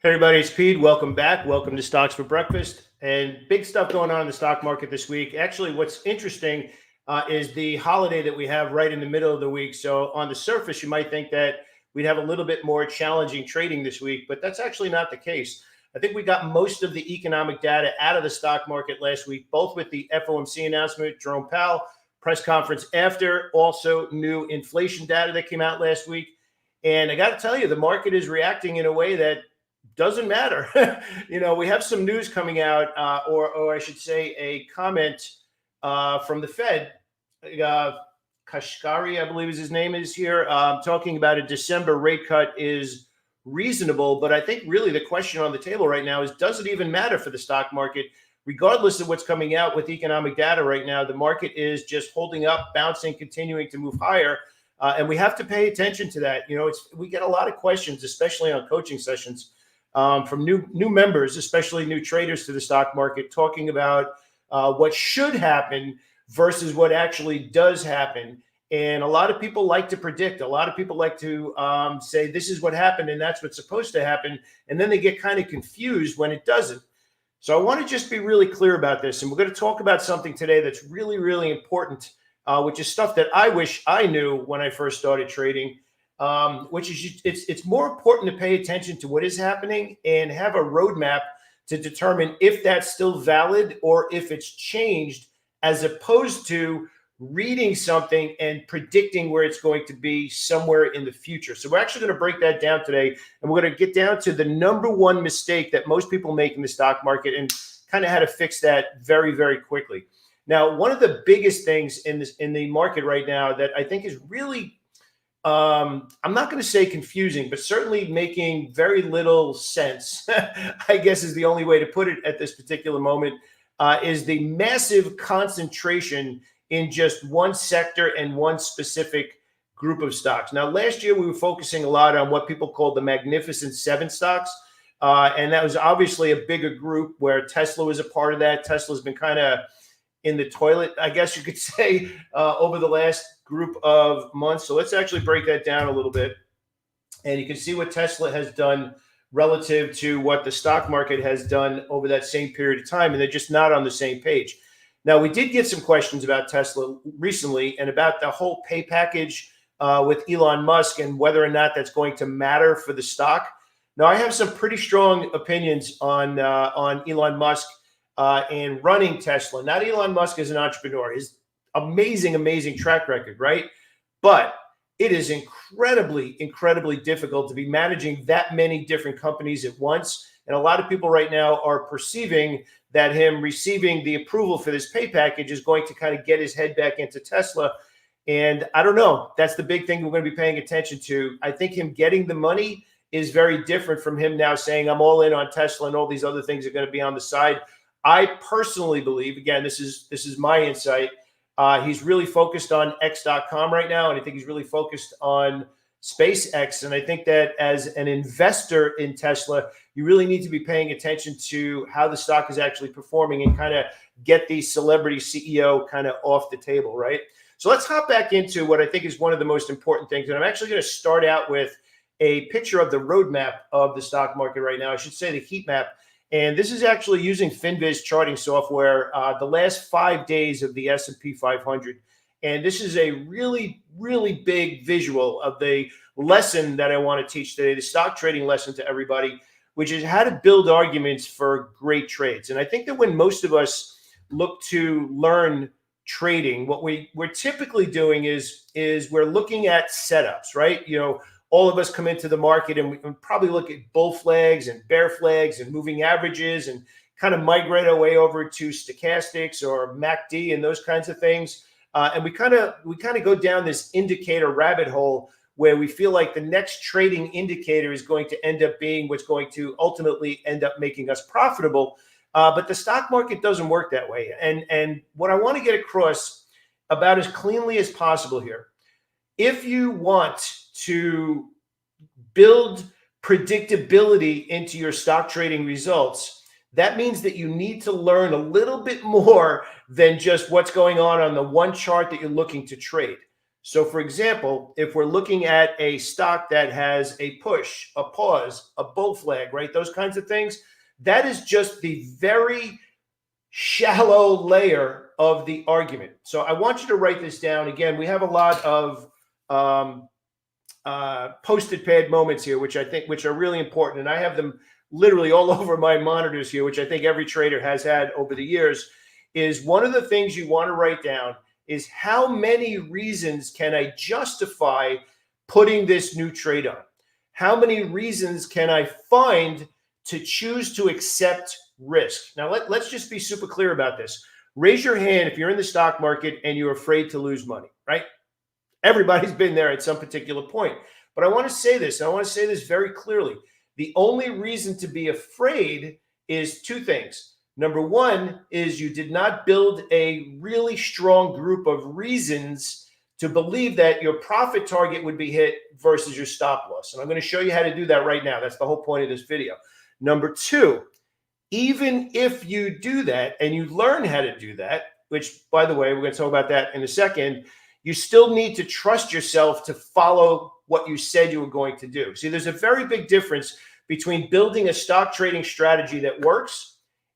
Hey everybody, it's Pete. Welcome back. Welcome to Stocks for Breakfast. And big stuff going on in the stock market this week. Actually, what's interesting is the holiday that we have right in the middle of the week. So on the surface, you might think that we'd have a little bit more challenging trading this week, but that's actually not the case. I think we got most of the economic data out of the stock market last week, both with the FOMC announcement, Jerome Powell press conference after, also new inflation data that came out last week. And I got to tell you, the market is reacting in a way that doesn't matter. We have some news coming out, or I should say, a comment from the Fed. Kashkari, I believe is his name, is here talking about a December rate cut is reasonable. But I think really the question on the table right now is, does it even matter for the stock market? Regardless of what's coming out with economic data right now, the market is just holding up, bouncing, continuing to move higher. And we have to pay attention to that. We get a lot of questions, especially on coaching sessions, from new members, especially new traders to the stock market, talking about what should happen versus what actually does happen. And a lot of people like to predict. A lot of people like to say this is what happened and that's what's supposed to happen. And then they get kind of confused when it doesn't. So I want to just be really clear about this. And we're going to talk about something today that's really, really important, which is stuff that I wish I knew when I first started trading. Which is it's more important to pay attention to what is happening and have a roadmap to determine if that's still valid or if it's changed, as opposed to reading something and predicting where it's going to be somewhere in the future. So we're actually going to break that down today, and we're going to get down to the number one mistake that most people make in the stock market and kind of how to fix that very, very quickly. Now, one of the biggest things in the market right now that I think is really I'm not going to say confusing, but certainly making very little sense, I guess is the only way to put it at this particular moment, is the massive concentration in just one sector and one specific group of stocks. Now, last year, we were focusing a lot on what people call the Magnificent Seven stocks. And that was obviously a bigger group where Tesla was a part of that. Tesla's been kind of in the toilet, I guess you could say, over the last group of months. So let's actually break that down a little bit. And you can see what Tesla has done relative to what the stock market has done over that same period of time. And they're just not on the same page. Now, we did get some questions about Tesla recently and about the whole pay package with Elon Musk and whether or not that's going to matter for the stock. Now, I have some pretty strong opinions on Elon Musk and running Tesla. Not Elon Musk as an entrepreneur. His amazing track record, right? But it is incredibly difficult to be managing that many different companies at once. And a lot of people right now are perceiving that him receiving the approval for this pay package is going to kind of get his head back into Tesla. And I don't know. That's the big thing we're going to be paying attention to. I think him getting the money is very different from him now saying, I'm all in on Tesla and all these other things are going to be on the side. I personally believe, again, this is my insight, he's really focused on X.com right now, and I think he's really focused on SpaceX. And I think that as an investor in Tesla, you really need to be paying attention to how the stock is actually performing and kind of get the celebrity CEO kind of off the table, right? So let's hop back into what I think is one of the most important things. And I'm actually going to start out with a picture of the roadmap of the stock market right now. I should say the heat map. And this is actually using FinViz charting software, the last 5 days of the S&P 500. And this is a really big visual of the lesson that I want to teach today, the stock trading lesson to everybody, which is how to build arguments for great trades. And I think that when most of us look to learn trading, what we're typically doing is we're looking at setups, right? All of us come into the market and we probably look at bull flags and bear flags and moving averages and kind of migrate our way over to stochastics or MACD and those kinds of things. And we kind of go down this indicator rabbit hole where we feel like the next trading indicator is going to end up being what's going to ultimately end up making us profitable. But the stock market doesn't work that way. And what I want to get across about as cleanly as possible here, if you want to build predictability into your stock trading results, that means that you need to learn a little bit more than just what's going on the one chart that you're looking to trade. So for example, if we're looking at a stock that has a push, a pause, a bull flag, right? Those kinds of things, that is just the very shallow layer of the argument. So I want you to write this down. Again, we have a lot of post-it pad moments here, which are really important. And I have them literally all over my monitors here, which I think every trader has had over the years. Is one of the things you want to write down is how many reasons can I justify putting this new trade on? How many reasons can I find to choose to accept risk? Now, let's just be super clear about this. Raise your hand if you're in the stock market and you're afraid to lose money, right? Everybody's been there at some particular point. But I want to say this, and I want to say this very clearly. The only reason to be afraid is two things. Number one is you did not build a really strong group of reasons to believe that your profit target would be hit versus your stop loss. And I'm going to show you how to do that right now. That's the whole point of this video. Number two, even if you do that and you learn how to do that, which, by the way, we're going to talk about that in a second, you still need to trust yourself to follow what you said you were going to do. See, there's a very big difference between building a stock trading strategy that works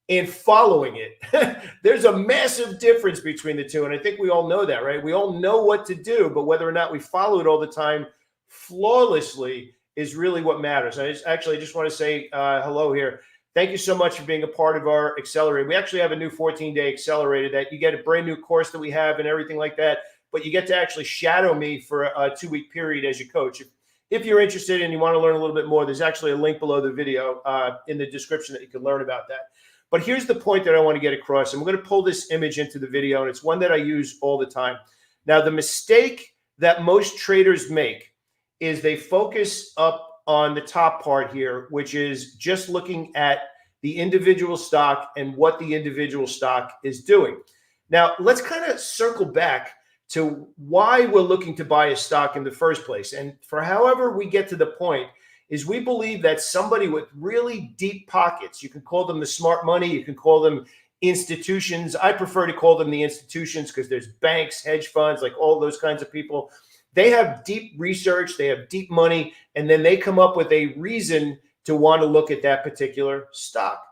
and following it. There's a massive difference between the two. And I think we all know that, right? We all know what to do, but whether or not we follow it all the time flawlessly is really what matters. I just want to say hello here. Thank you so much for being a part of our accelerator. We actually have a new 14-day accelerator that you get a brand new course that we have and everything like that, but you get to actually shadow me for a 2-week period as your coach. If you're interested and you want to learn a little bit more, there's actually a link below the video in the description that you can learn about that. But here's the point that I want to get across. And we're going to pull this image into the video, and it's one that I use all the time. Now, the mistake that most traders make is they focus up on the top part here, which is just looking at the individual stock and what the individual stock is doing. Now, let's kind of circle back to why we're looking to buy a stock in the first place. And for however we get to the point, is we believe that somebody with really deep pockets, you can call them the smart money, you can call them institutions. I prefer to call them the institutions because there's banks, hedge funds, like all those kinds of people. They have deep research, they have deep money, and then they come up with a reason to want to look at that particular stock.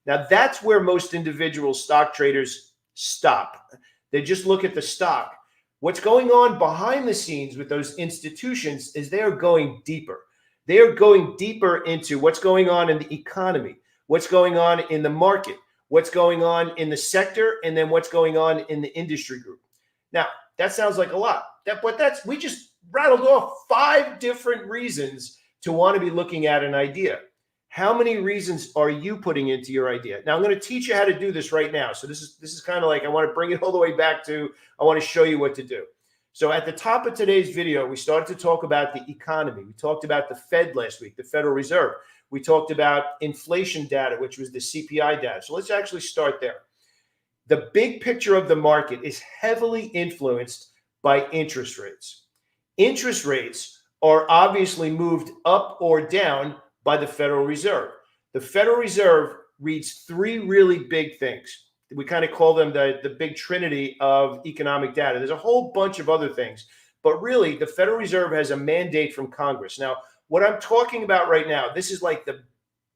Now, that's where most individual stock traders stop. They just look at the stock. What's going on behind the scenes with those institutions is they are going deeper. They are going deeper into what's going on in the economy, what's going on in the market, what's going on in the sector, and then what's going on in the industry group. Now, that sounds like a lot, but we just rattled off 5 different reasons to want to be looking at an idea. How many reasons are you putting into your idea? Now, I'm going to teach you how to do this right now. So this is kind of like, I want to bring it all the way back to, I want to show you what to do. So at the top of today's video, we started to talk about the economy. We talked about the Fed last week, the Federal Reserve. We talked about inflation data, which was the CPI data. So let's actually start there. The big picture of the market is heavily influenced by interest rates. Interest rates are obviously moved up or down by the Federal Reserve. The Federal Reserve reads 3 really big things. We kind of call them the big trinity of economic data. There's a whole bunch of other things, but really the Federal Reserve has a mandate from Congress. Now, what I'm talking about right now, this is like the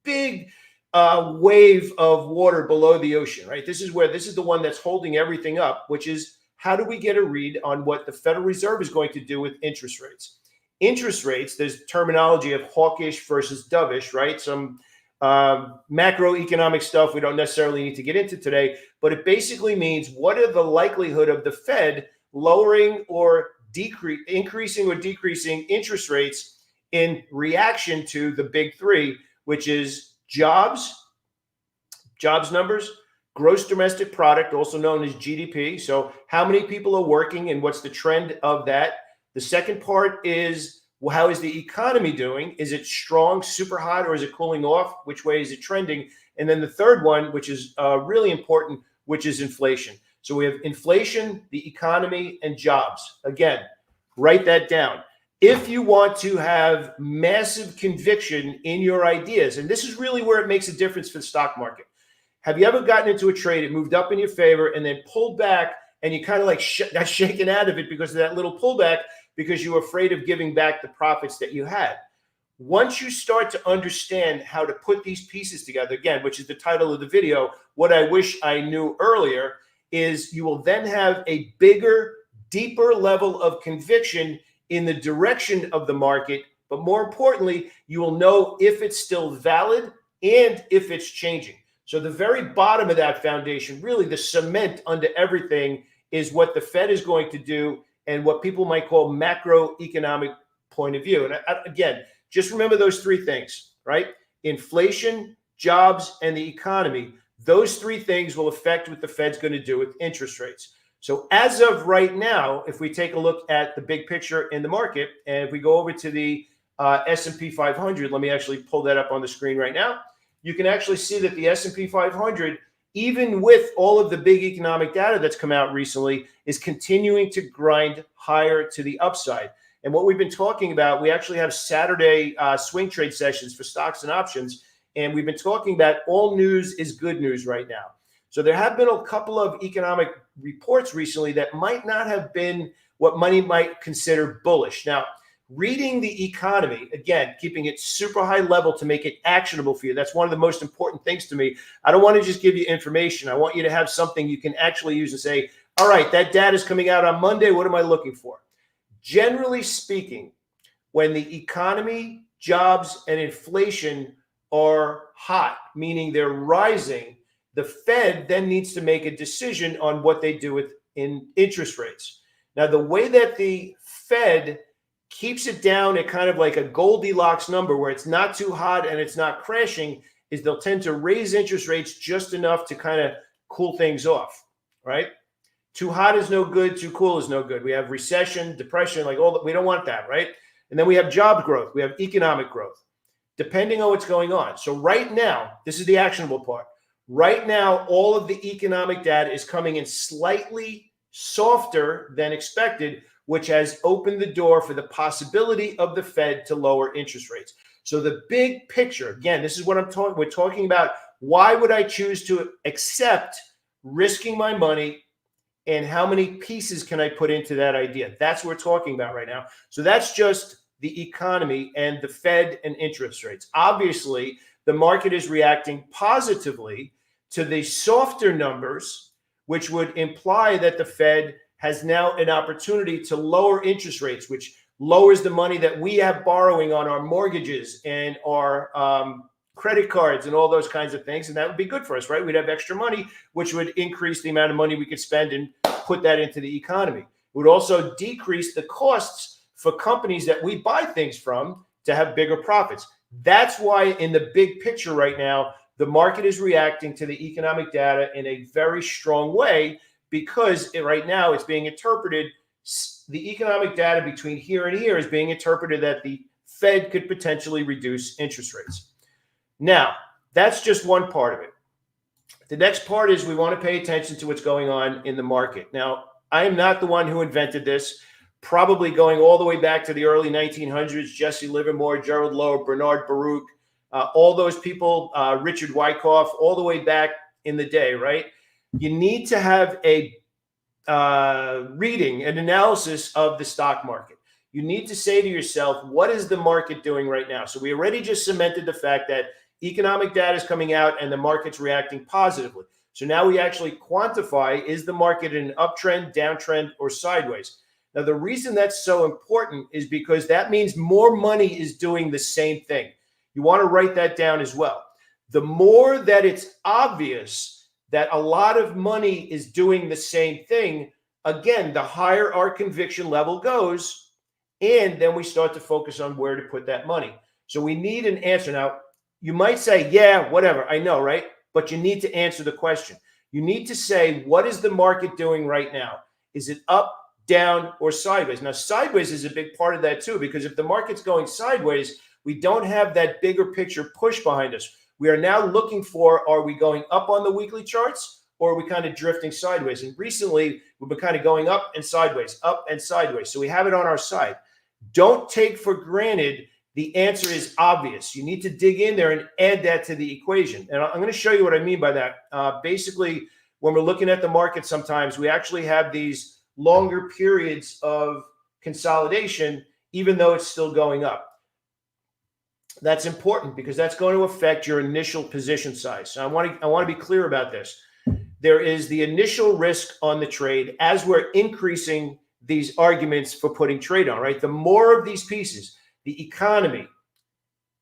big wave of water below the ocean, right? This is the one that's holding everything up, which is how do we get a read on what the Federal Reserve is going to do with interest rates? Interest rates, there's terminology of hawkish versus dovish, right? Some macroeconomic stuff we don't necessarily need to get into today, but it basically means what are the likelihood of the Fed lowering or increasing or decreasing interest rates in reaction to the big 3, which is jobs numbers, gross domestic product, also known as GDP. So how many people are working and what's the trend of that? The second part is, well, how is the economy doing? Is it strong, super hot, or is it cooling off? Which way is it trending? And then the third one, which is really important, which is inflation. So we have inflation, the economy, and jobs. Again, write that down. If you want to have massive conviction in your ideas, and this is really where it makes a difference for the stock market. Have you ever gotten into a trade, it moved up in your favor, and then pulled back, and you kind of like got shaken out of it because of that little pullback, because you were afraid of giving back the profits that you had. Once you start to understand how to put these pieces together, again, which is the title of the video, what I wish I knew earlier, is you will then have a bigger, deeper level of conviction in the direction of the market. But more importantly, you will know if it's still valid and if it's changing. So the very bottom of that foundation, really the cement under everything, is what the Fed is going to do and what people might call macroeconomic point of view. And again, just remember those three things, right? Inflation, jobs, and the economy. Those three things will affect what the Fed's going to do with interest rates. So as of right now, if we take a look at the big picture in the market, and if we go over to the S&P 500, let me actually pull that up on the screen right now. You can actually see that the S&P 500, even with all of the big economic data that's come out recently, is continuing to grind higher to the upside. And what we've been talking about, we actually have Saturday swing trade sessions for stocks and options. And we've been talking about all news is good news right now. So there have been a couple of economic reports recently that might not have been what money might consider bullish. Now, reading the economy, again, keeping it super high level to make it actionable for you. That's one of the most important things to me. I don't want to just give you information. I want you to have something you can actually use and say, all right, that data is coming out on Monday. What am I looking for? Generally speaking, when the economy, jobs, and inflation are hot, meaning they're rising, the Fed then needs to make a decision on what they do with interest rates. Now, the way that the Fed keeps it down at kind of like a Goldilocks number where it's not too hot and it's not crashing is they'll tend to raise interest rates just enough to kind of cool things off, right? Too hot is no good. Too cool is no good. We have recession, depression, like all that. We don't want that, right? And then we have job growth. We have economic growth, depending on what's going on. So right now, this is the actionable part. Right now, all of the economic data is coming in slightly softer than expected, which has opened the door for the possibility of the Fed to lower interest rates. So the big picture, again, this is what we're talking about. Why would I choose to accept risking my money? And how many pieces can I put into that idea? That's what we're talking about right now. So that's just the economy and the Fed and interest rates. Obviously, the market is reacting positively to the softer numbers, which would imply that the Fed has now an opportunity to lower interest rates, which lowers the money that we have borrowing on our mortgages and our credit cards and all those kinds of things. And that would be good for us, right? We'd have extra money, which would increase the amount of money we could spend and put that into the economy. It would also decrease the costs for companies that we buy things from to have bigger profits. That's why in the big picture right now, the market is reacting to the economic data in a very strong way because right now it's being interpreted, the economic data between here and here is being interpreted that the Fed could potentially reduce interest rates. Now, that's just one part of it. The next part is we want to pay attention to what's going on in the market. Now, I am not the one who invented this, probably going all the way back to the early 1900s, Jesse Livermore, Gerald Loeb, Bernard Baruch, all those people, Richard Wyckoff, all the way back in the day, right? You need to have a reading, an analysis of the stock market. You need to say to yourself, what is the market doing right now? So we already just cemented the fact that economic data is coming out and the market's reacting positively. So now we actually quantify, is the market in an uptrend, downtrend, or sideways? Now, the reason that's so important is because that means more money is doing the same thing. You want to write that down as well. The more that it's obvious that a lot of money is doing the same thing, again, the higher our conviction level goes, and then we start to focus on where to put that money. So we need an answer. Now, you might say, yeah, whatever, I know, right? But you need to answer the question. You need to say, what is the market doing right now? Is it up, down, or sideways? Now, sideways is a big part of that too, because if the market's going sideways, we don't have that bigger picture push behind us. We are now looking for, are we going up on the weekly charts, or are we kind of drifting sideways? And recently, we've been kind of going up and sideways. So we have it on our side. Don't take for granted the answer is obvious. You need to dig in there and add that to the equation. And I'm going to show you what I mean by that. Basically, when we're looking at the market, sometimes we actually have these longer periods of consolidation, even though it's still going up. That's important because that's going to affect your initial position size. So I want to be clear about this. There is the initial risk on the trade as we're increasing these arguments for putting trade on, right? The more of these pieces, the economy,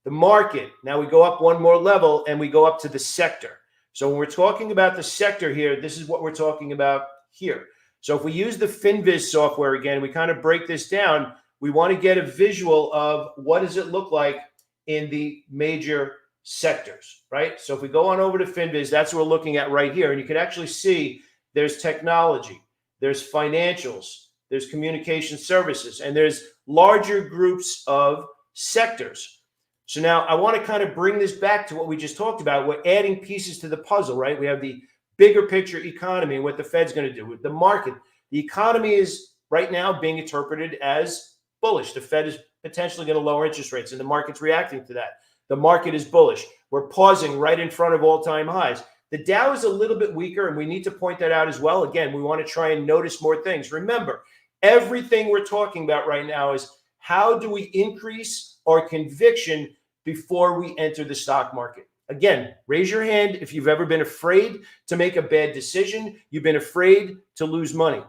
the market, now we go up one more level and we go up to the sector. So when we're talking about the sector here, this is what we're talking about here. So if we use the FinViz software again, we kind of break this down. We want to get a visual of what does it look like in the major sectors, right? So if we go on over to FinViz, that's what we're looking at right here. And you can actually see there's technology, there's financials, there's communication services, and there's larger groups of sectors. So now I want to kind of bring this back to what we just talked about. We're adding pieces to the puzzle, right? We have the bigger picture economy and what the Fed's going to do with the market. The economy is right now being interpreted as bullish. The Fed is potentially going to lower interest rates, and the market's reacting to that. The market is bullish. We're pausing right in front of all-time highs. The Dow is a little bit weaker, and we need to point that out as well. Again, we want to try and notice more things. Remember, everything we're talking about right now is how do we increase our conviction before we enter the stock market. Again, raise your hand if you've ever been afraid to make a bad decision. You've been afraid to lose money.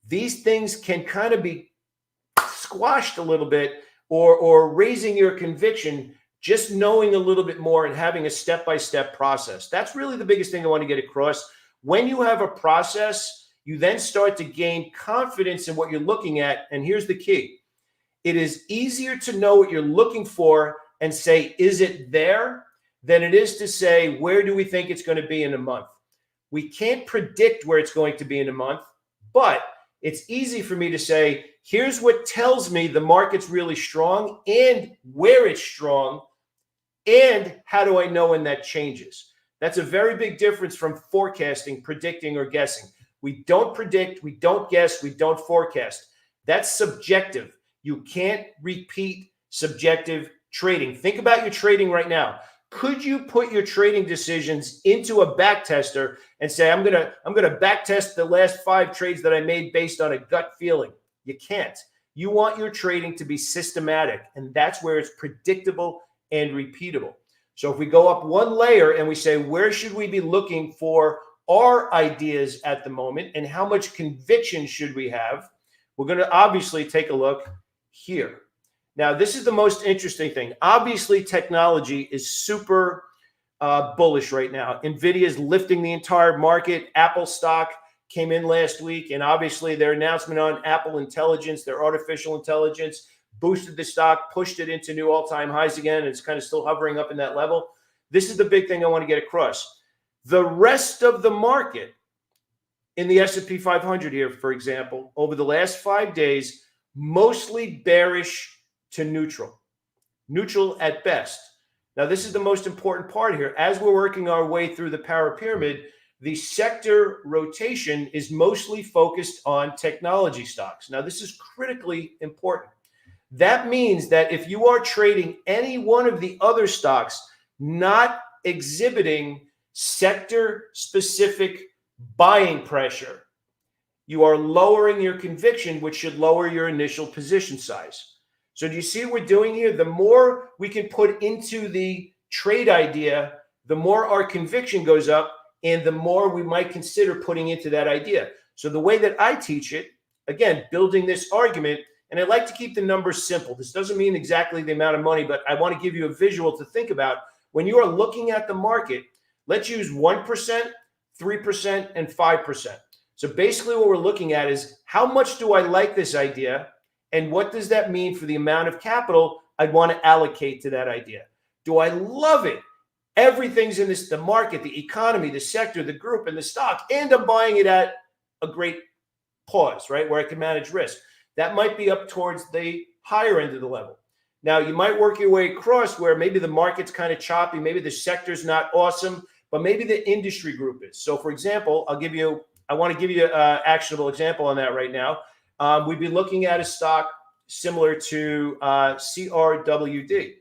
These things can kind of be squashed a little bit, or raising your conviction, just knowing a little bit more and having a step-by-step process. That's really the biggest thing I want to get across. When you have a process, you then start to gain confidence in what you're looking at. And here's the key. It is easier to know what you're looking for and say, is it there, than it is to say, where do we think it's going to be in a month? We can't predict where it's going to be in a month, but it's easy for me to say, here's what tells me the market's really strong and where it's strong, and how do I know when that changes? That's a very big difference from forecasting, predicting, or guessing. We don't predict, we don't guess, we don't forecast. That's subjective. You can't repeat subjective trading. Think about your trading right now. Could you put your trading decisions into a back tester and say, I'm gonna back test the last 5 trades that I made based on a gut feeling? You can't. You want your trading to be systematic, and that's where it's predictable and repeatable. So if we go up one layer and we say, where should we be looking for our ideas at the moment, and how much conviction should we have? We're going to obviously take a look here. Now, this is the most interesting thing. Obviously, technology is super bullish right now. NVIDIA is lifting the entire market. Apple stock came in last week, and obviously their announcement on Apple Intelligence, their artificial intelligence, boosted the stock, pushed it into new all-time highs again. And it's kind of still hovering up in that level. This is the big thing I want to get across. The rest of the market in the S&P 500 here, for example, over the last 5 days, mostly bearish to neutral at best. Now, this is the most important part here. As we're working our way through the power pyramid, the sector rotation is mostly focused on technology stocks. Now, this is critically important. That means that if you are trading any one of the other stocks not exhibiting sector-specific buying pressure, you are lowering your conviction, which should lower your initial position size. So do you see what we're doing here? The more we can put into the trade idea, the more our conviction goes up, and the more we might consider putting into that idea. So the way that I teach it, again, building this argument, and I like to keep the numbers simple. This doesn't mean exactly the amount of money, but I want to give you a visual to think about. When you are looking at the market, let's use 1%, 3%, and 5%. So basically what we're looking at is, how much do I like this idea? And what does that mean for the amount of capital I'd want to allocate to that idea? Do I love it? Everything's in this, the market, the economy, the sector, the group, and the stock, and I'm buying it at a great pause, right, where I can manage risk. That might be up towards the higher end of the level. Now, you might work your way across where maybe the market's kind of choppy, maybe the sector's not awesome, but maybe the industry group is. So, for example, I want to give you an actionable example on that right now. We'd be looking at a stock similar to CRWD.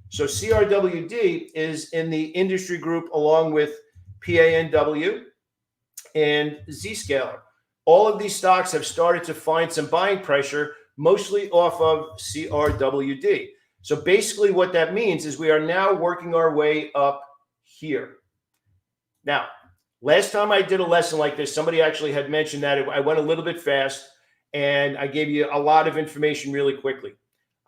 So CRWD is in the industry group along with PANW. and Zscaler. All of these stocks have started to find some buying pressure, mostly off of CRWD. So basically what that means is we are now working our way up here. Now, last time I did a lesson like this, somebody actually had mentioned that I went a little bit fast and I gave you a lot of information really quickly.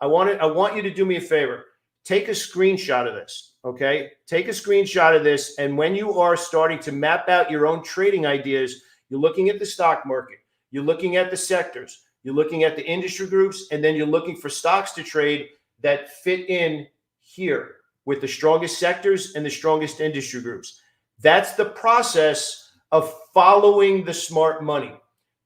I want you to do me a favor. Take a screenshot of this, okay? Take a screenshot of this, and when you are starting to map out your own trading ideas, you're looking at the stock market, you're looking at the sectors, you're looking at the industry groups, and then you're looking for stocks to trade that fit in here with the strongest sectors and the strongest industry groups. That's the process of following the smart money.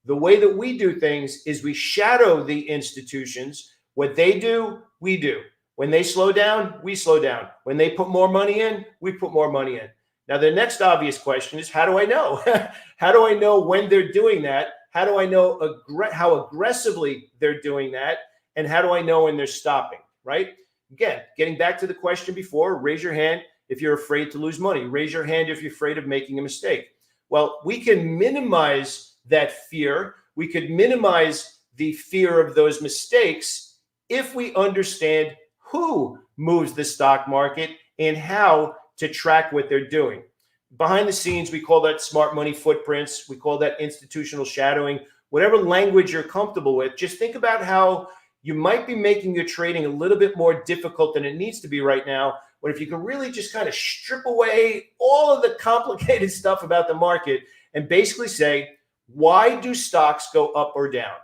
The way that we do things is we shadow the institutions. What they do, we do. When they slow down, we slow down. When they put more money in, we put more money in. Now, the next obvious question is, how do I know? How do I know when they're doing that? How do I know how aggressively they're doing that? And how do I know when they're stopping, right? Again, getting back to the question before, raise your hand if you're afraid to lose money. Raise your hand if you're afraid of making a mistake. Well, we can minimize that fear. We could minimize the fear of those mistakes if we understand who moves the stock market and how to track what they're doing. Behind the scenes, we call that smart money footprints. We call that institutional shadowing. Whatever language you're comfortable with, just think about how you might be making your trading a little bit more difficult than it needs to be right now. When if you can really just kind of strip away all of the complicated stuff about the market and basically say, why do stocks go up or down?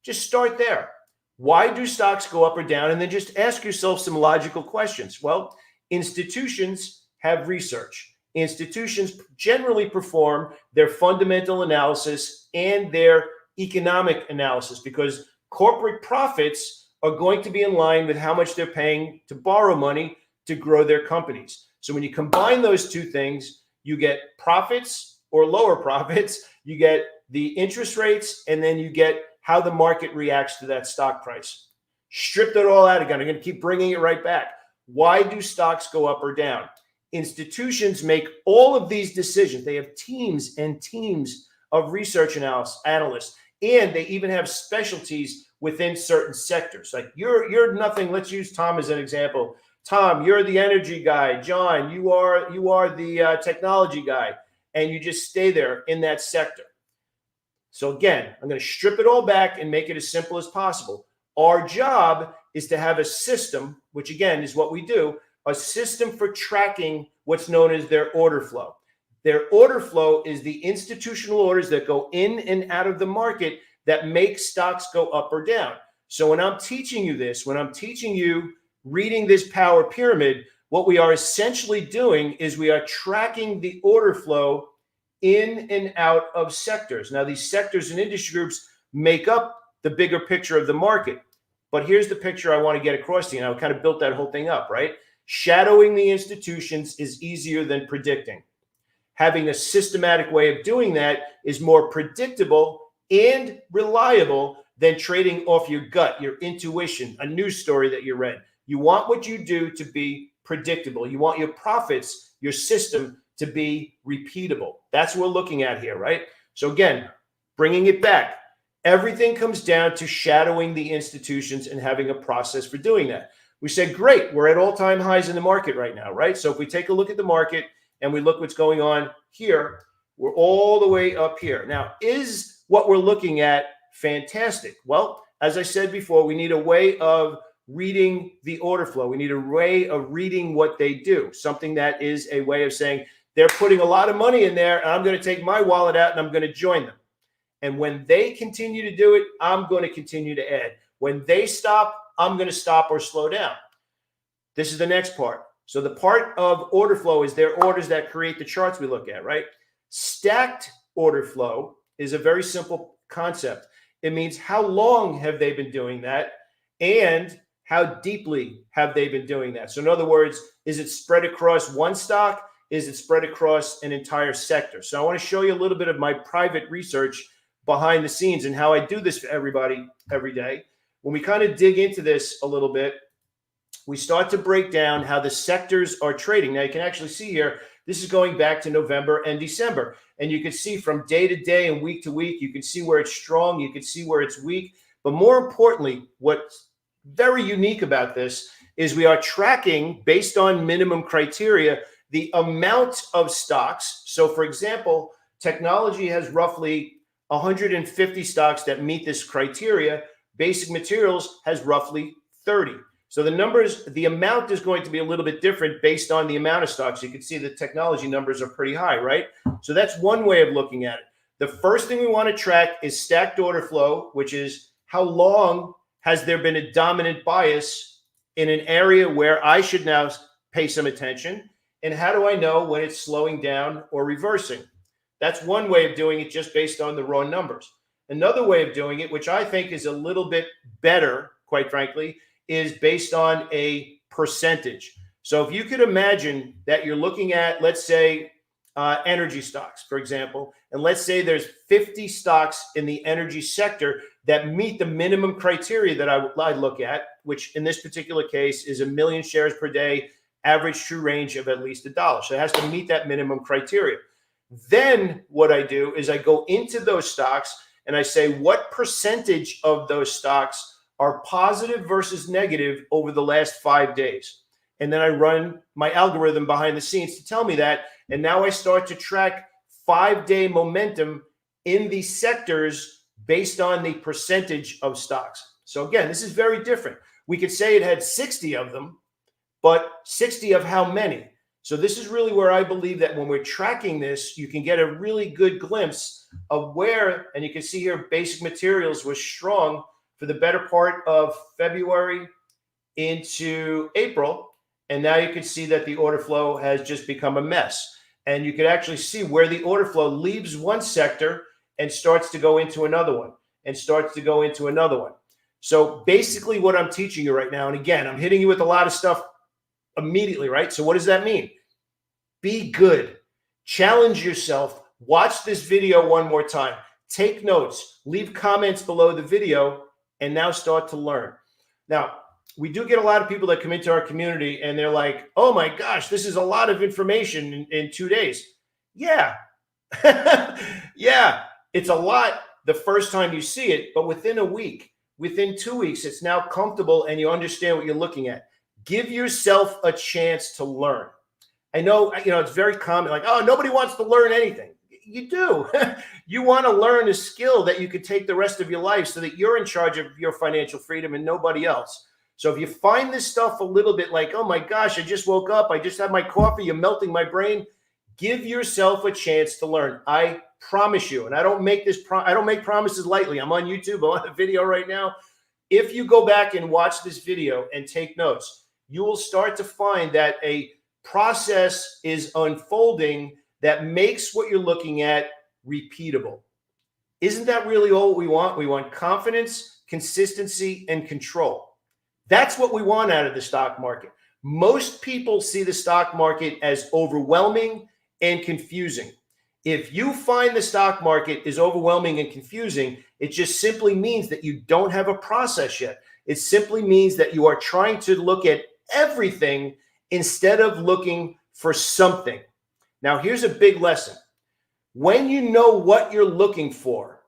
Just start there. Why do stocks go up or down? And then just ask yourself some logical questions. Well, institutions have research. Institutions generally perform their fundamental analysis and their economic analysis because corporate profits are going to be in line with how much they're paying to borrow money to grow their companies. So when you combine those two things, you get profits or lower profits, you get the interest rates, and then you get how the market reacts to that stock price. Stripped it all out again. I'm going to keep bringing it right back. Why do stocks go up or down? Institutions make all of these decisions. They have teams and teams of research analysts, and they even have specialties within certain sectors. Like you're nothing. Let's use Tom as an example. Tom, you're the energy guy. John, you are the technology guy, and you just stay there in that sector. So again, I'm going to strip it all back and make it as simple as possible. Our job is to have a system, which again is what we do, a system for tracking what's known as their order flow. Their order flow is the institutional orders that go in and out of the market that make stocks go up or down. So when I'm teaching you this, when I'm teaching you reading this power pyramid, what we are essentially doing is we are tracking the order flow in and out of sectors. Now, these sectors and industry groups make up the bigger picture of the market. But here's the picture I want to get across to you. Now, I kind of built that whole thing up, right? Shadowing the institutions is easier than predicting. Having a systematic way of doing that is more predictable and reliable than trading off your gut, your intuition, a news story that you read. You want what you do to be predictable. You want your profits, your system to be repeatable. That's what we're looking at here, right? So again, bringing it back, everything comes down to shadowing the institutions and having a process for doing that. We said, great, we're at all-time highs in the market right now, right? So if we take a look at the market and we look what's going on here, we're all the way up here. Now, is what we're looking at fantastic? Well, as I said before, we need a way of reading the order flow. We need a way of reading what they do, something that is a way of saying, they're putting a lot of money in there, and I'm going to take my wallet out and I'm going to join them. And when they continue to do it, I'm going to continue to add. When they stop, I'm going to stop or slow down. This is the next part. So the part of order flow is their orders that create the charts we look at, right? Stacked order flow is a very simple concept. It means how long have they been doing that and how deeply have they been doing that? So in other words, is it spread across one stock? Is it spread across an entire sector? So I want to show you a little bit of my private research behind the scenes and how I do this for everybody every day. When we kind of dig into this a little bit, we start to break down how the sectors are trading. Now you can actually see here, This is going back to November and December. And you can see from day to day and week to week, you can see where it's strong, you can see where it's weak. But more importantly, what's very unique about this is we are tracking, based on minimum criteria, the amount of stocks. So for example, technology has roughly 150 stocks that meet this criteria. Basic materials has roughly 30. So the numbers, the amount is going to be a little bit different based on the amount of stocks. You can see the technology numbers are pretty high, right? So that's one way of looking at it. The first thing we want to track is stacked order flow, which is how long has there been a dominant bias in an area where I should now pay some attention? And how do I know when it's slowing down or reversing? That's one way of doing it, just based on the raw numbers. Another way of doing it, which I think is a little bit better, quite frankly, is based on a percentage. So if you could imagine that you're looking at, let's say, energy stocks, for example, and let's say there's 50 stocks in the energy sector that meet the minimum criteria that I look at, which in this particular case is 1 million shares per day, average true range of at least $1. So it has to meet that minimum criteria. Then what I do is I go into those stocks and I say, what percentage of those stocks are positive versus negative over the last 5 days? And then I run my algorithm behind the scenes to tell me that. And now I start to track 5-day momentum in these sectors based on the percentage of stocks. So again, this is very different. We could say it had 60 of them, but 60 of how many? So this is really where I believe that when we're tracking this, you can get a really good glimpse of where, and you can see here, basic materials was strong for the better part of February into April. And now you can see that the order flow has just become a mess. And you can actually see where the order flow leaves one sector and starts to go into another one and starts to go into another one. So basically what I'm teaching you right now, and again, I'm hitting you with a lot of stuff immediately, right? So what does that mean? Be good. Challenge yourself. Watch this video one more time. Take notes. Leave comments below the video, and now start to learn. Now, we do get a lot of people that come into our community and they're like, oh my gosh, this is a lot of information in 2 days. Yeah. Yeah, it's a lot the first time you see it, but within a week, within 2 weeks, it's now comfortable and you understand what you're looking at. Give yourself a chance to learn. I know, it's very common, like, oh, nobody wants to learn anything. You do. You want to learn a skill that you could take the rest of your life so that you're in charge of your financial freedom and nobody else. So if you find this stuff a little bit like, oh my gosh, I just woke up, I just had my coffee, you're melting my brain, give yourself a chance to learn. I promise you, and I don't make promises lightly. I'm on YouTube, I'm on a video right now. If you go back and watch this video and take notes, you will start to find that a process is unfolding that makes what you're looking at repeatable. Isn't that really all we want? We want confidence, consistency, and control. That's what we want out of the stock market. Most people see the stock market as overwhelming and confusing. If you find the stock market is overwhelming and confusing, it just simply means that you don't have a process yet. It simply means that you are trying to look at everything instead of looking for something. Now, here's a big lesson. When you know what you're looking for,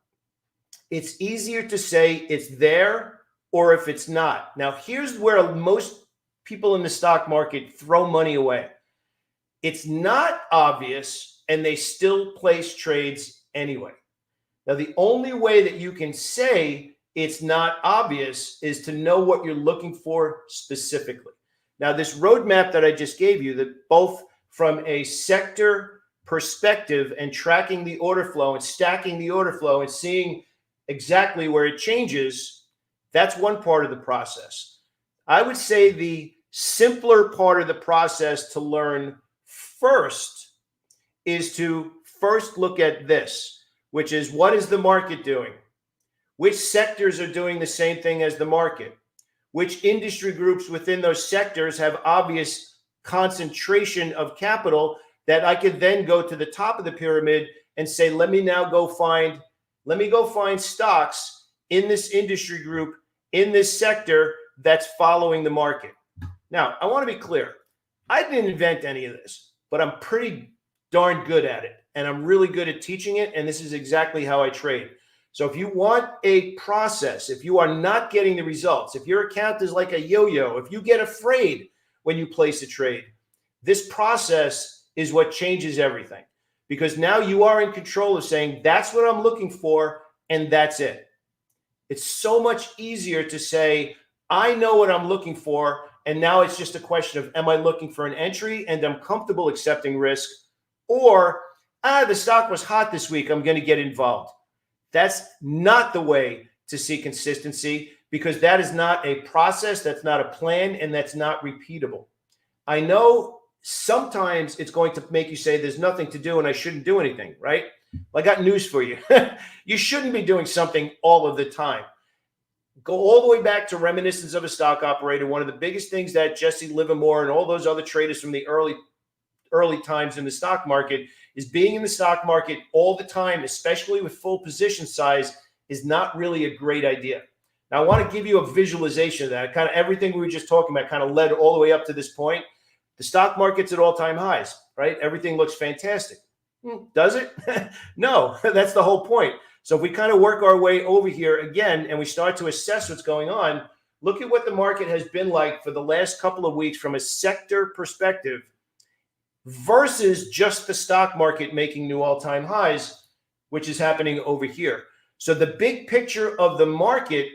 it's easier to say it's there or if it's not. Now, here's where most people in the stock market throw money away. It's not obvious, and they still place trades anyway. Now, the only way that you can say it's not obvious is to know what you're looking for specifically. Now, this roadmap that I just gave you, that both from a sector perspective and tracking the order flow and stacking the order flow and seeing exactly where it changes, that's one part of the process. I would say the simpler part of the process to learn first is to first look at this, which is, what is the market doing? Which sectors are doing the same thing as the market? Which industry groups within those sectors have obvious concentration of capital that I could then go to the top of the pyramid and say, let me go find stocks in this industry group, in this sector that's following the market. Now, I want to be clear. I didn't invent any of this. but I'm pretty darn good at it. And I'm really good at teaching it. And this is exactly how I trade. So if you want a process, if you are not getting the results, if your account is like a yo-yo, if you get afraid when you place a trade, this process is what changes everything. Because now you are in control of saying, that's what I'm looking for, and that's it. It's so much easier to say, I know what I'm looking for, and now it's just a question of, am I looking for an entry and I'm comfortable accepting risk, or, the stock was hot this week, I'm going to get involved. That's not the way to see consistency, because that is not a process, that's not a plan, and that's not repeatable. I know sometimes it's going to make you say there's nothing to do and I shouldn't do anything, right? Well, I got news for you. You shouldn't be doing something all of the time. Go all the way back to Reminiscence of a Stock Operator. One of the biggest things that Jesse Livermore and all those other traders from the early times in the stock market is being in the stock market all the time, especially with full position size, is not really a great idea. Now, I want to give you a visualization of that. Kind of everything we were just talking about kind of led all the way up to this point. The stock market's at all-time highs, right? Everything looks fantastic. Does it? No, that's the whole point. So if we kind of work our way over here again and we start to assess what's going on, look at what the market has been like for the last couple of weeks from a sector perspective versus just the stock market making new all-time highs, which is happening over here. So the big picture of the market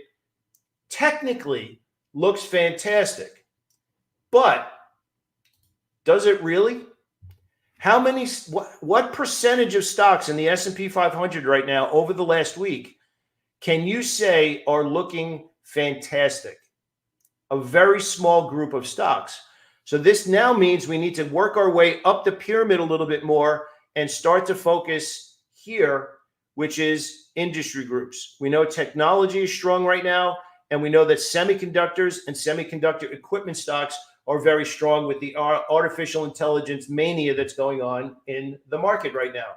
technically looks fantastic, but does it really? How many, what percentage of stocks in the S&P 500 right now over the last week can you say are looking fantastic? A very small group of stocks. So this now means we need to work our way up the pyramid a little bit more and start to focus here, which is industry groups. We know technology is strong right now, and we know that semiconductors and semiconductor equipment stocks are very strong with the artificial intelligence mania that's going on in the market right now.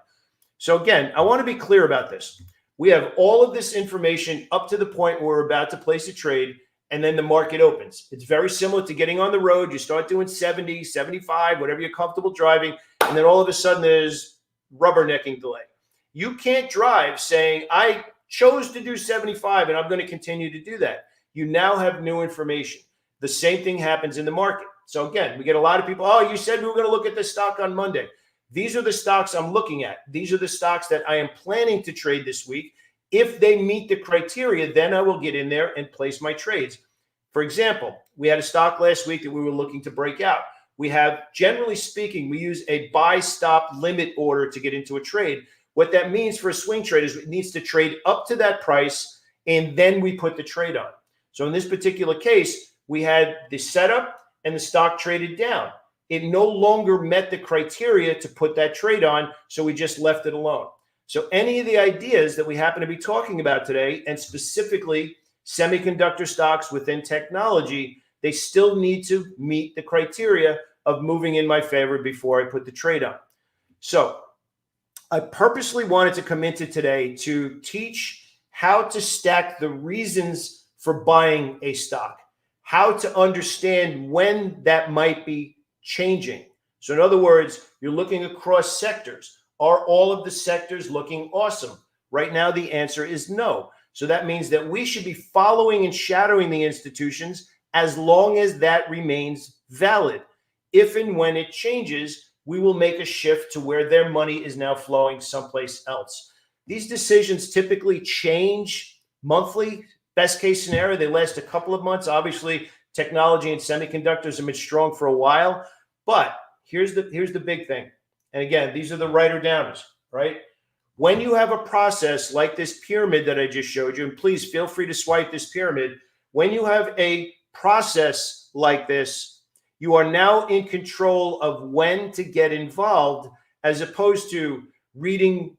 So again, I want to be clear about this. We have all of this information up to the point where we're about to place a trade, and then the market opens. It's very similar to getting on the road. You start doing 70, 75, whatever you're comfortable driving, and then all of a sudden there's rubbernecking delay. You can't drive saying, I chose to do 75 and I'm going to continue to do that. You now have new information. The same thing happens in the market. So again, we get a lot of people, oh, you said we were going to look at this stock on Monday. These are the stocks I'm looking at. These are the stocks that I am planning to trade this week. If they meet the criteria, then I will get in there and place my trades. For example, we had a stock last week that we were looking to break out. We have, generally speaking, we use a buy stop limit order to get into a trade. What that means for a swing trade is it needs to trade up to that price, and then we put the trade on. So in this particular case, we had the setup and the stock traded down. It no longer met the criteria to put that trade on, so we just left it alone. So any of the ideas that we happen to be talking about today, and specifically semiconductor stocks within technology, they still need to meet the criteria of moving in my favor before I put the trade on. So I purposely wanted to come into today to teach how to stack the reasons for buying a stock, how to understand when that might be changing. So in other words, you're looking across sectors. Are all of the sectors looking awesome? Right now, the answer is no. So that means that we should be following and shadowing the institutions as long as that remains valid. If and when it changes, we will make a shift to where their money is now flowing someplace else. These decisions typically change monthly. Best case scenario, they last a couple of months. Obviously, technology and semiconductors have been strong for a while. But here's the big thing. And again, these are the writer-downers, right? When you have a process like this pyramid that I just showed you, and please feel free to swipe this pyramid. When you have a process like this, you are now in control of when to get involved, as opposed to reading,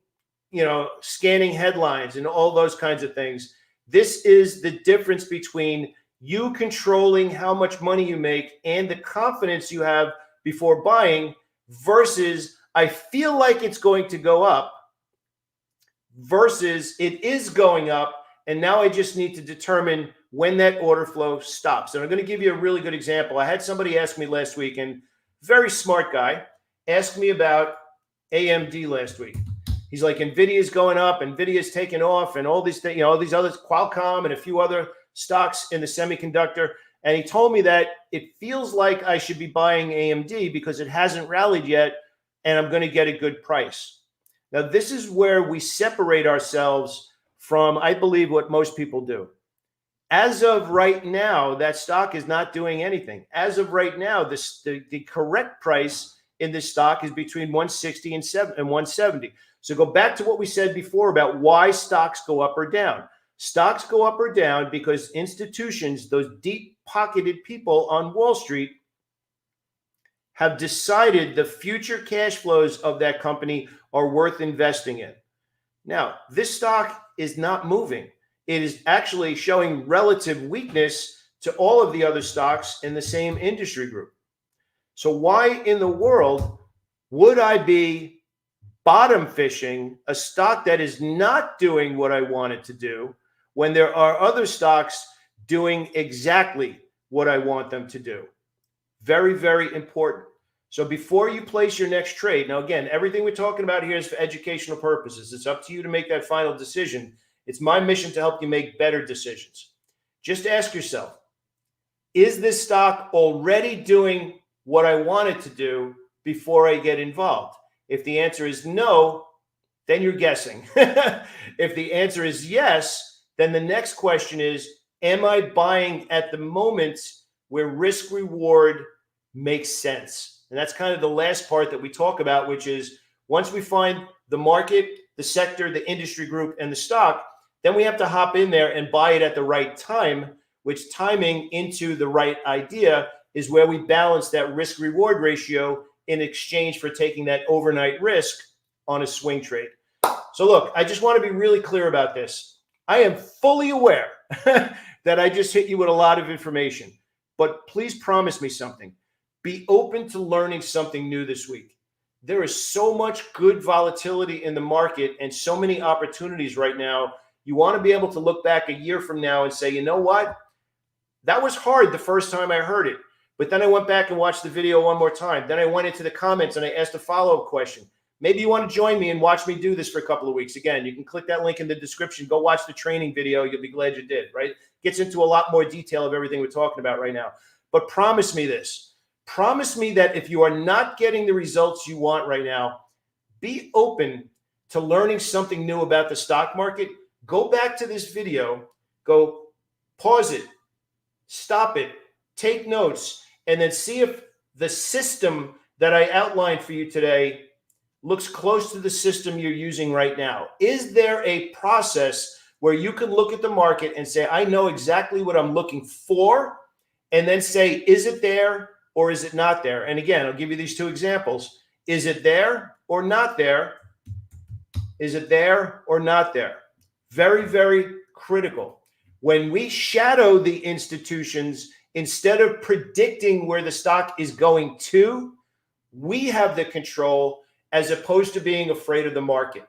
scanning headlines and all those kinds of things. This is the difference between you controlling how much money you make and the confidence you have before buying versus I feel like it's going to go up versus it is going up, and now I just need to determine when that order flow stops. And I'm going to give you a really good example. I had somebody ask me last week, and very smart guy, asked me about AMD last week. He's like, Nvidia's going up, Nvidia's taking off, and all these things, you know, all these others, Qualcomm and a few other stocks in the semiconductor. And he told me that it feels like I should be buying AMD because it hasn't rallied yet, and I'm going to get a good price. Now, this is where we separate ourselves from, I believe, what most people do. As of right now, that stock is not doing anything. As of right now, the correct price in this stock is between 160 and 170. So go back to what we said before about why stocks go up or down. Stocks go up or down because institutions, those deep-pocketed people on Wall Street, have decided the future cash flows of that company are worth investing in. Now, this stock is not moving. It is actually showing relative weakness to all of the other stocks in the same industry group. So why in the world would I be bottom fishing a stock that is not doing what I want it to do when there are other stocks doing exactly what I want them to do? Very, very important. So before you place your next trade, now again, everything we're talking about here is for educational purposes. It's up to you to make that final decision. It's my mission to help you make better decisions. Just ask yourself, is this stock already doing what I want it to do before I get involved? If the answer is no, then you're guessing. If the answer is yes, then the next question is, am I buying at the moment where risk reward makes sense? And that's kind of the last part that we talk about, which is once we find the market, the sector, the industry group, and the stock, then we have to hop in there and buy it at the right time, which timing into the right idea is where we balance that risk reward ratio in exchange for taking that overnight risk on a swing trade. So look, I just want to be really clear about this. I am fully aware that I just hit you with a lot of information, but please promise me something. Be open to learning something new this week. There is so much good volatility in the market and so many opportunities right now. You want to be able to look back a year from now and say, you know what? That was hard the first time I heard it. But then I went back and watched the video one more time. Then I went into the comments and I asked a follow-up question. Maybe you want to join me and watch me do this for a couple of weeks. Again, you can click that link in the description. Go watch the training video. You'll be glad you did, right? Gets into a lot more detail of everything we're talking about right now. But promise me this. Promise me that if you are not getting the results you want right now, be open to learning something new about the stock market. Go back to this video, go pause it, stop it, take notes, and then see if the system that I outlined for you today looks close to the system you're using right now. Is there a process where you can look at the market and say, I know exactly what I'm looking for, and then say, is it there or is it not there? And again, I'll give you these two examples. Is it there or not there? Is it there or not there? Very, very critical. When we shadow the institutions, instead of predicting where the stock is going to, we have the control as opposed to being afraid of the market.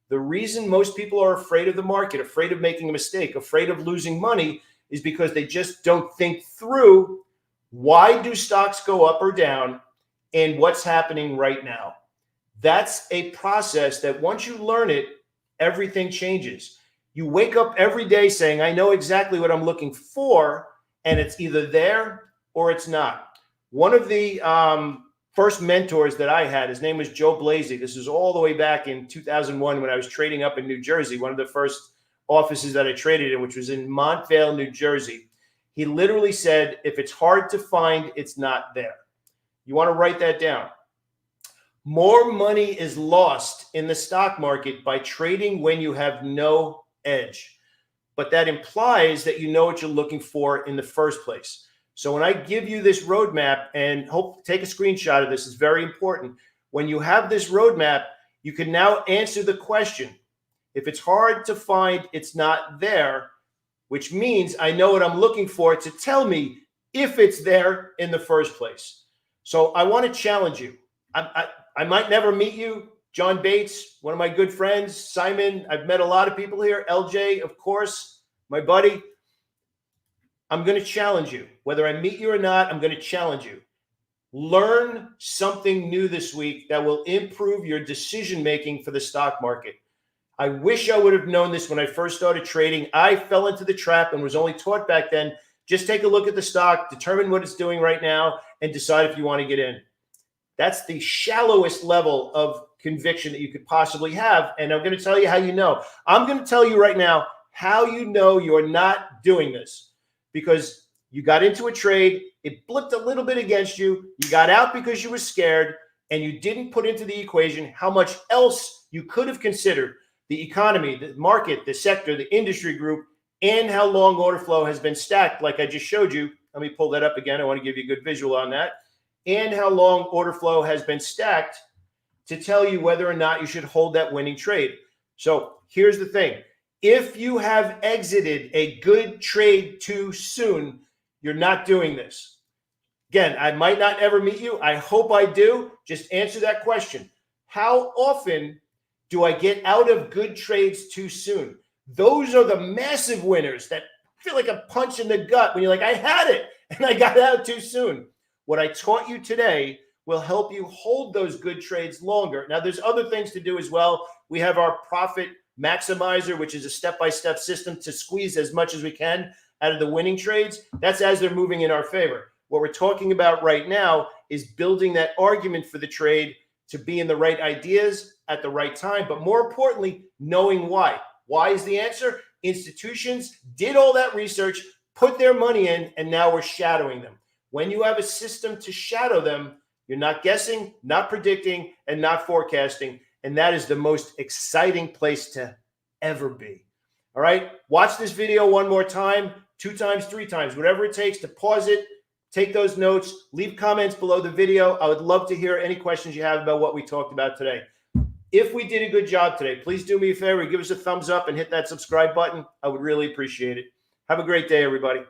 The reason most people are afraid of the market, afraid of making a mistake, afraid of losing money is because they just don't think through why do stocks go up or down and what's happening right now. That's a process that once you learn it, everything changes. You wake up every day saying, I know exactly what I'm looking for, and it's either there or it's not. One of the first mentors that I had, his name was Joe Blazy. This was all the way back in 2001 when I was trading up in New Jersey, one of the first offices that I traded in, which was in Montvale, New Jersey. He literally said, if it's hard to find, it's not there. You want to write that down. More money is lost in the stock market by trading when you have no edge. But that implies that you know what you're looking for in the first place. So when I give you this roadmap, and take a screenshot of this, it's very important. When you have this roadmap, you can now answer the question. If it's hard to find, it's not there, which means I know what I'm looking for to tell me if it's there in the first place. So I want to challenge you. I might never meet you. John Bates, one of my good friends, Simon, I've met a lot of people here. LJ, of course, my buddy. I'm going to challenge you. Whether I meet you or not, I'm going to challenge you. Learn something new this week that will improve your decision-making for the stock market. I wish I would have known this when I first started trading. I fell into the trap and was only taught back then, just take a look at the stock, determine what it's doing right now, and decide if you want to get in. That's the shallowest level of conviction that you could possibly have. And I'm going to tell you how you know. I'm going to tell you right now how you know you're not doing this. Because you got into a trade, it blipped a little bit against you, you got out because you were scared, and you didn't put into the equation how much else you could have considered: the economy, the market, the sector, the industry group, and how long order flow has been stacked, like I just showed you. Let me pull that up again. I want to give you a good visual on that. And how long order flow has been stacked to tell you whether or not you should hold that winning trade. So here's the thing. If you have exited a good trade too soon, you're not doing this. Again, I might not ever meet you. I hope I do. Just answer that question. How often do I get out of good trades too soon? Those are the massive winners that feel like a punch in the gut when you're like, I had it and I got out too soon. What I taught you today will help you hold those good trades longer. Now, there's other things to do as well. We have our profit maximizer, which is a step-by-step system to squeeze as much as we can out of the winning trades. That's as they're moving in our favor. What we're talking about right now is building that argument for the trade to be in the right ideas at the right time, but more importantly, knowing why. Why is the answer? Institutions did all that research, put their money in, and now we're shadowing them. When you have a system to shadow them, you're not guessing, not predicting, and not forecasting. And that is the most exciting place to ever be. All right. Watch this video one more time, 2 times, 3 times, whatever it takes to pause it, take those notes, leave comments below the video. I would love to hear any questions you have about what we talked about today. If we did a good job today, please do me a favor, give us a thumbs up and hit that subscribe button. I would really appreciate it. Have a great day, everybody.